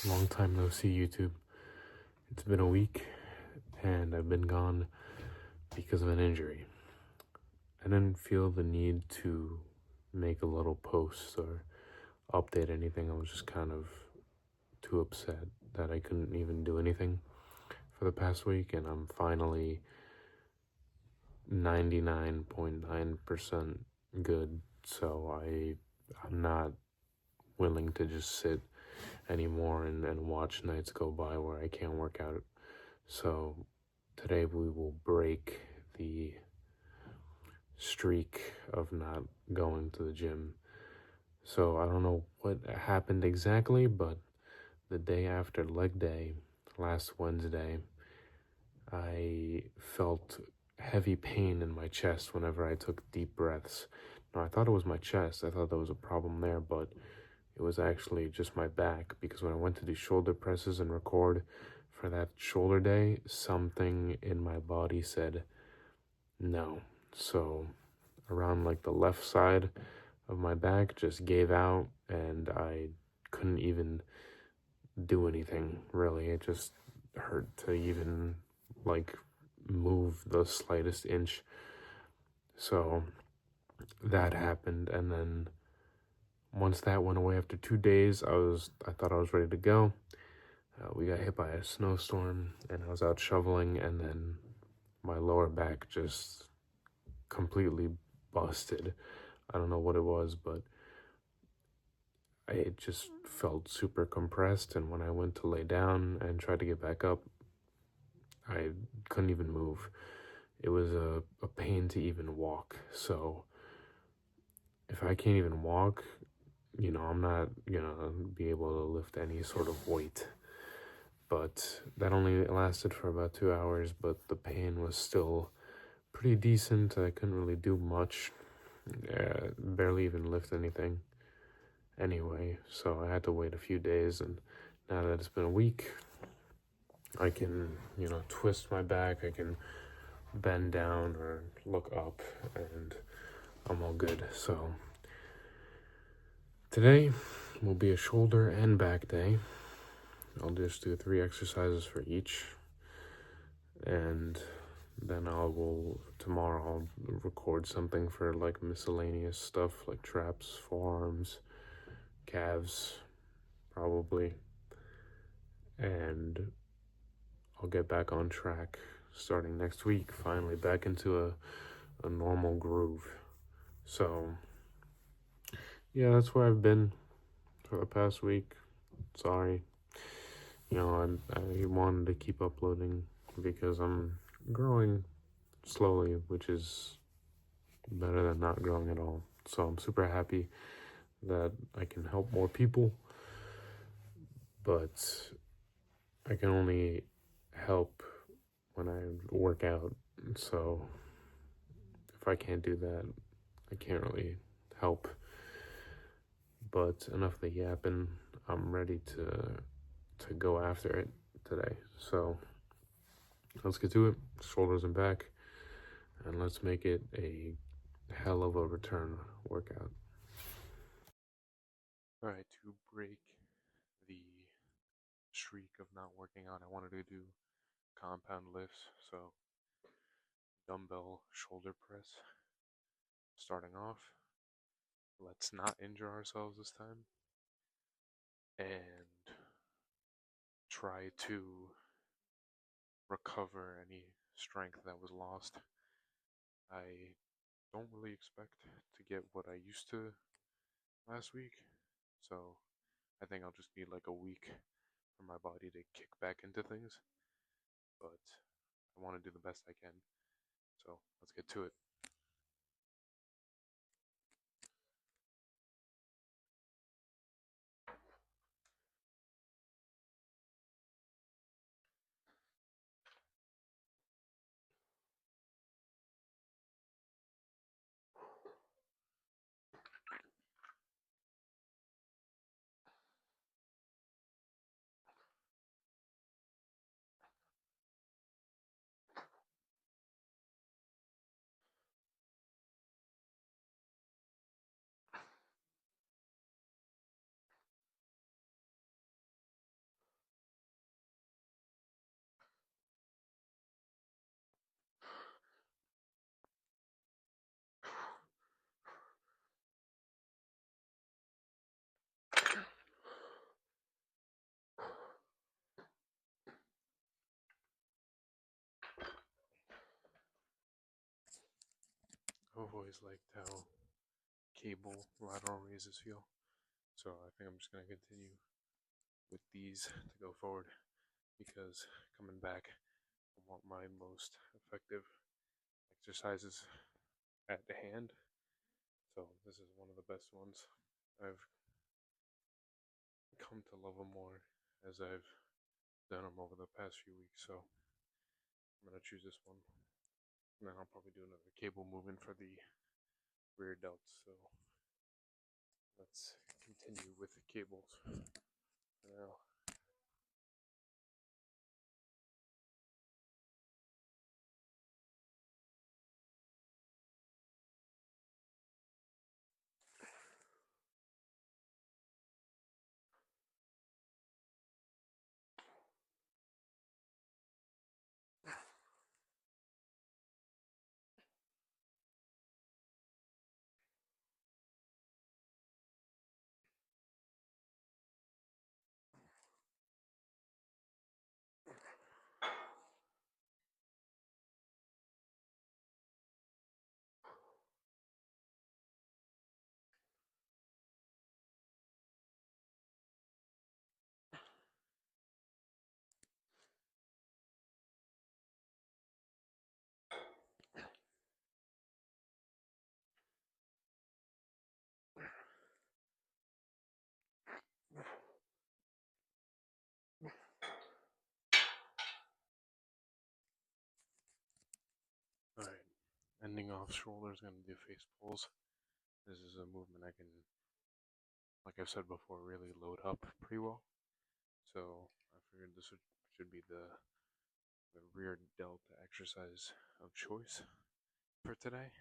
Long time no see, YouTube. It's been a week, and I've been gone because of an injury. I didn't feel the need to make a little post or update anything. I was just kind of too upset that I couldn't even do anything for the past week, and I'm finally 99.9% good. So I'm not willing to just sit anymore and watch nights go by where I can't work out. So today we will break the streak of not going to the gym. So I don't know what happened exactly, but the day after leg day, last Wednesday, I felt heavy pain in my chest whenever I took deep breaths. Now, I thought it was my chest. I thought there was a problem there, but it was actually just my back, because when I went to do shoulder presses and record for that shoulder day, something in my body said no. So around like the left side of my back just gave out, and I couldn't even do anything really. It just hurt to even like move the slightest inch. So that happened, and then once that went away after 2 days, I thought I was ready to go. We got hit by a snowstorm, and I was out shoveling, and then my lower back just completely busted. I don't know what it was, but I just felt super compressed, and when I went to lay down and tried to get back up, I couldn't even move. It was a pain to even walk. So if I can't even walk, I'm not gonna be able to lift any sort of weight. But that only lasted for about 2 hours, but the pain was still pretty decent. I couldn't really do much, barely even lift anything anyway, so I had to wait a few days, and now that it's been a week, I can, twist my back, I can bend down or look up, and I'm all good. So today will be a shoulder and back day. I'll just do 3 exercises for each, and then tomorrow I'll record something for like miscellaneous stuff like traps, forearms, calves, probably, and I'll get back on track starting next week, finally back into a normal groove. So, yeah, that's where I've been for the past week. Sorry. I wanted to keep uploading because I'm growing slowly, which is better than not growing at all. So I'm super happy that I can help more people, but I can only help when I work out. So if I can't do that, I can't really help. But enough of the yapping. I'm ready to go after it today. So let's get to it. Shoulders and back, and let's make it a hell of a return workout. All right, to break the streak of not working out, I wanted to do compound lifts. So dumbbell shoulder press. Starting off, let's not injure ourselves this time, and try to recover any strength that was lost. I don't really expect to get what I used to last week, so I think I'll just need like a week for my body to kick back into things, but I want to do the best I can, so let's get to it. always liked how cable lateral raises feel. So I think I'm just going to continue with these to go forward because coming back, I want my most effective exercises at the hand. So this is one of the best ones. I've come to love them more as I've done them over the past few weeks. So I'm going to choose this one. And then I'll probably do another cable movement for the rear delts. So let's continue with the cables for now. Alright, ending off shoulders, gonna do face pulls. This is a movement I can, like I've said before, really load up pretty well. So I figured this should be the rear delta exercise of choice for today.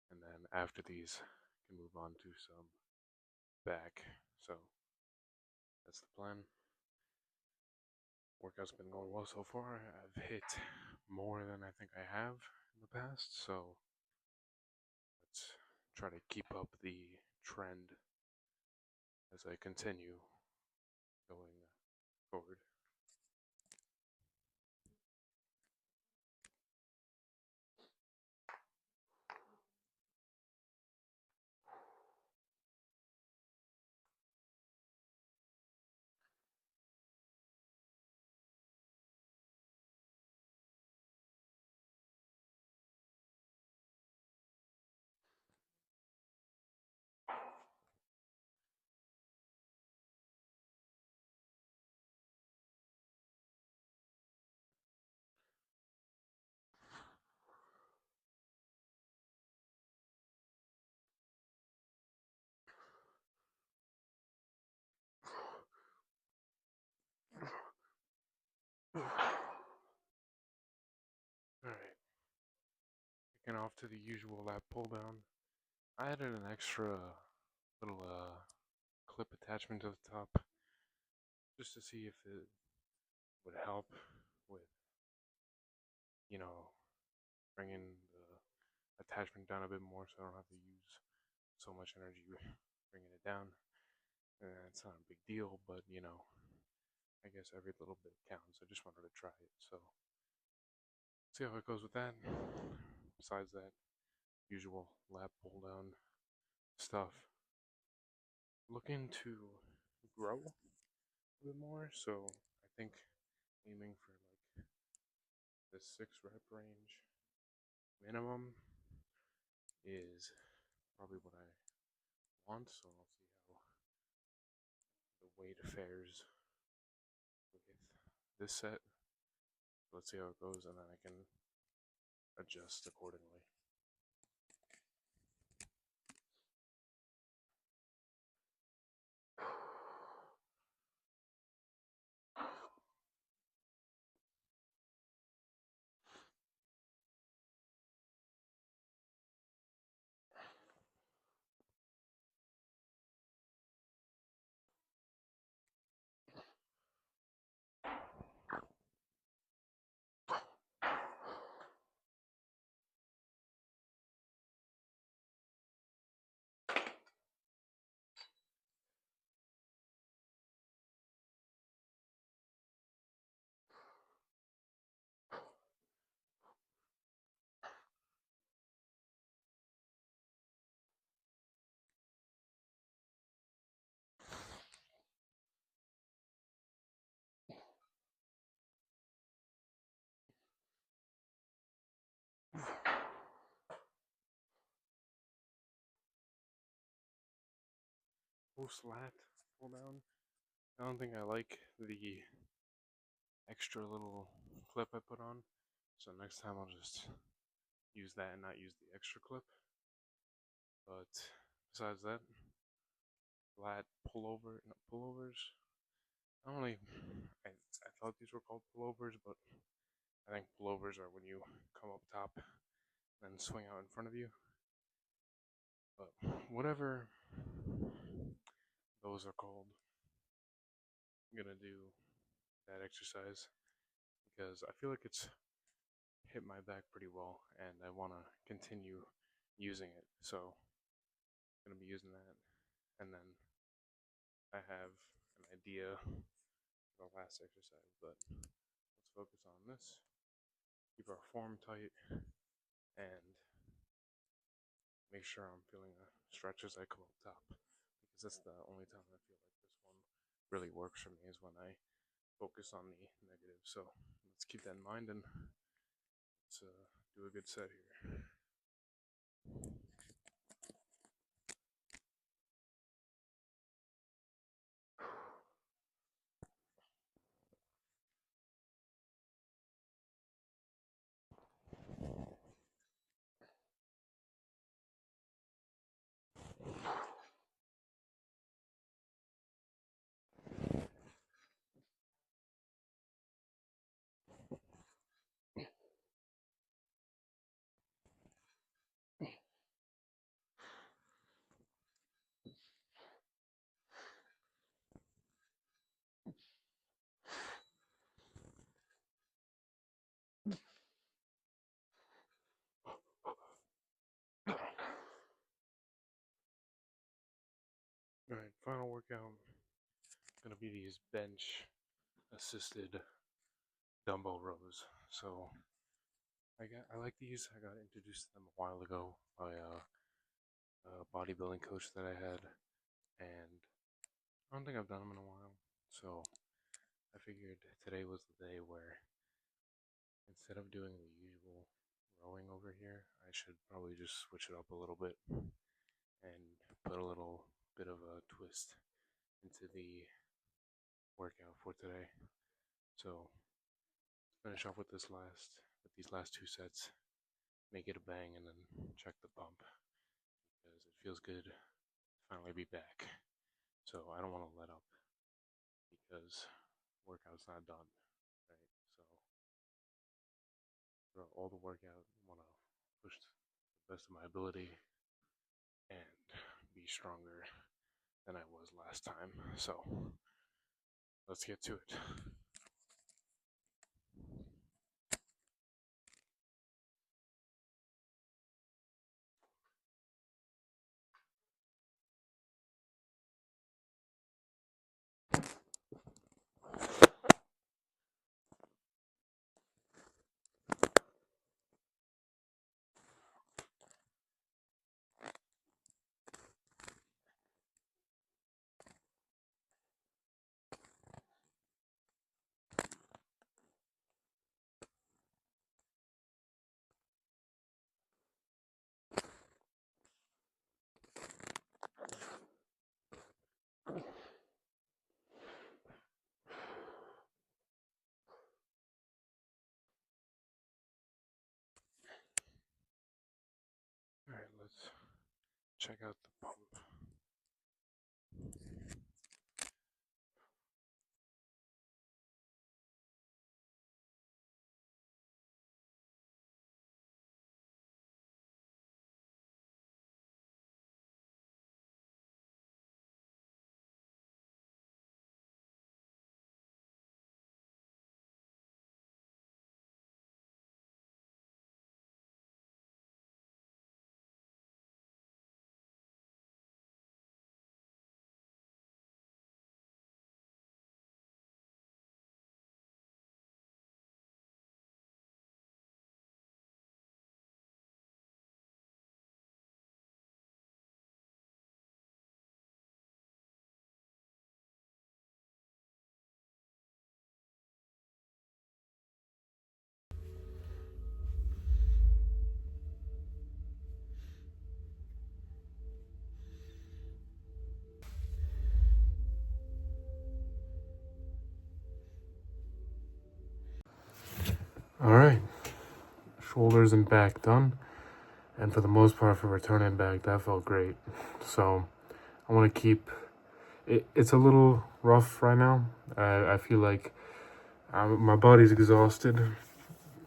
And then after these, I can move on to some back. So that's the plan. Workout's been going well so far. I've hit more than I think I have in the past, so let's try to keep up the trend as I continue going forward. Alright, kicking off to the usual lat pull down. I added an extra little clip attachment to the top just to see if it would help with, you know, bringing the attachment down a bit more so I don't have to use so much energy bringing it down. And it's not a big deal, but you know, I guess every little bit counts. I just wanted to try it, so see how it goes with that. Besides that, usual lat pull down stuff. Looking to grow a bit more, so I think aiming for like the 6 rep range minimum is probably what I want, so I'll see how the weight fares with this set. Let's see how it goes, and then I can adjust accordingly. post lat pull down. I don't think I like the extra little clip I put on, so next time I'll just use that and not use the extra clip. But besides that, lat pullover, no, pullovers. I don't really. I thought these were called pullovers, but I think pullovers are when you come up top and then swing out in front of you. But whatever those are called, I'm gonna do that exercise because I feel like it's hit my back pretty well and I want to continue using it. So I'm going to be using that. And then I have an idea for the last exercise, but let's focus on this. Keep our form tight and make sure I'm feeling a stretch as I come up top because that's the only time I feel like this one really works for me is when I focus on the negative. So let's keep that in mind and let's do a good set here. Alright, final workout. Gonna be these bench assisted dumbbell rows. So I like these. I got introduced to them a while ago by a bodybuilding coach that I had, and I don't think I've done them in a while. So I figured today was the day where instead of doing the usual rowing over here, I should probably just switch it up a little bit and put a little bit of a twist into the workout for today. So finish off with these last two sets, make it a bang, and then check the bump because it feels good to finally be back. So I don't want to let up because workout's not done, right? So throughout all the workout, I want to push the best of my ability and be stronger than I was last time. So let's get to it. All right, let's check out the pump. All right, shoulders and back done. And for the most part, for returning back, that felt great. So I want to keep it. It's a little rough right now. I feel like my body's exhausted.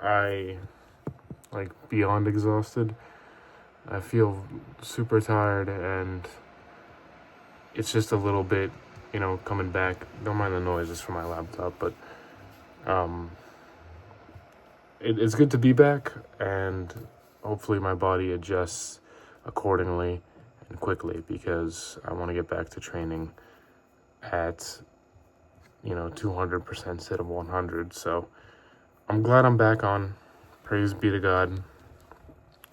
I like beyond exhausted. I feel super tired, and it's just a little bit, coming back. Don't mind the noises from my laptop, but um, it's good to be back, and hopefully my body adjusts accordingly and quickly, because I want to get back to training at 200% instead of 100. So I'm glad I'm back on. Praise be to God.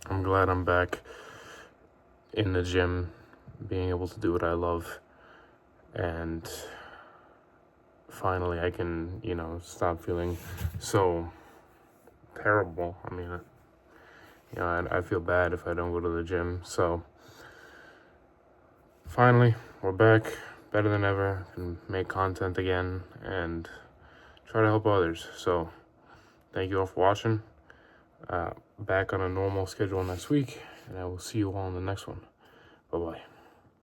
I'm glad I'm back in the gym, being able to do what I love, and finally I can stop feeling so terrible. I mean, I feel bad if I don't go to the gym. So finally, we're back, better than ever, and make content again and try to help others. So thank you all for watching. Back on a normal schedule next week, and I will see you all in the next one. Bye bye.